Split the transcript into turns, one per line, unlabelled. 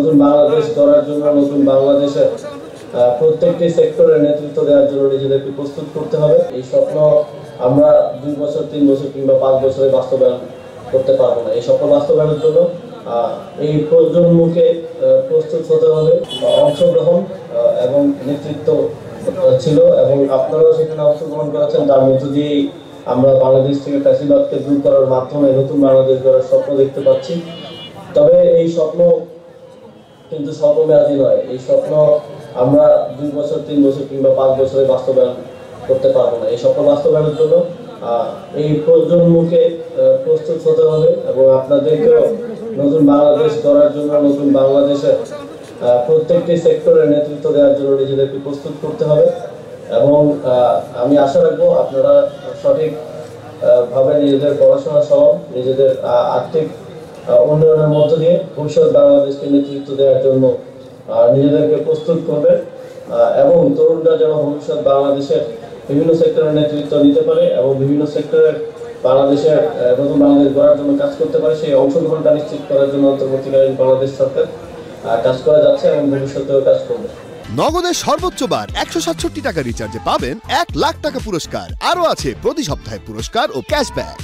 নতুন বাংলাদেশ গড়ার জন্য, নতুন বাংলাদেশের প্রত্যেকটি সেক্টরে নেতৃত্ব দেওয়ার জন্য নিজেদেরকে প্রস্তুত করতে হবে। এই স্বপ্ন আমরা 2 বছর, 3 বছর কিংবা 5 বছরে বাস্তবায়ন করতে পারবো না। এই স্বপ্ন বাস্তবায়নের জন্য এই প্রজন্মকে প্রস্তুত হতে হবে। অংশগ্রহণ এবং নেতৃত্ব ছিল এবং আপনারাও সেখানে অংশগ্রহণ করেছেন। তার মধ্য দিয়েই আমরা বাংলাদেশ থেকে ফ্যাসিবাদকে দূর করার মাধ্যমে নতুন বাংলাদেশ গড়ার স্বপ্ন দেখতে পাচ্ছি। তবে এই স্বপ্ন কিন্তু স্বল্পমেয়াদী নয়। এই স্বপ্ন আমরা 2 বছর, 3 বছর কিংবা 5 বছরে বাস্তবায়ন করতে পারবো না। এই স্বপ্ন বাস্তবায়নের জন্য এই প্রজন্মকে প্রস্তুত হতে হবে এবং আপনাদেরকেও নতুন বাংলাদেশ গড়ার জন্য, নতুন বাংলাদেশের প্রত্যেকটি সেক্টরে নেতৃত্ব দেওয়ার জন্য নিজেদেরকে প্রস্তুত করতে হবে। এবং আমি আশা রাখবো আপনারা সঠিক ভাবে নিজেদের পড়াশোনা সহ নিজেদের আর্থিক উন্নয়নের মধ্য দিয়ে ভবিষ্যৎ বাংলাদেশকে নেতৃত্ব দেওয়ার জন্য নিজেদেরকে প্রস্তুত করবেন এবং তরুণরা যেন ভবিষ্যৎ বাংলাদেশের বিভিন্ন সেক্টরের নেতৃত্ব নিতে পারে এবং বিভিন্ন সেক্টরের বাংলাদেশের নতুন বাংলাদেশ গড়ার জন্য কাজ করতে পারে, সেই অংশগ্রহণটা নিশ্চিত করার জন্য অন্তর্বর্তীকালীন বাংলাদেশ সরকার কাজ করে যাচ্ছে এবং ভবিষ্যতেও কাজ করবে।
নগদের সর্বোচ্চ বার 167 টাকা রিচার্জে পাবেন 1 লাখ টাকা পুরস্কার। আরও আছে প্রতি সপ্তাহে পুরস্কার ও ক্যাশব্যাক।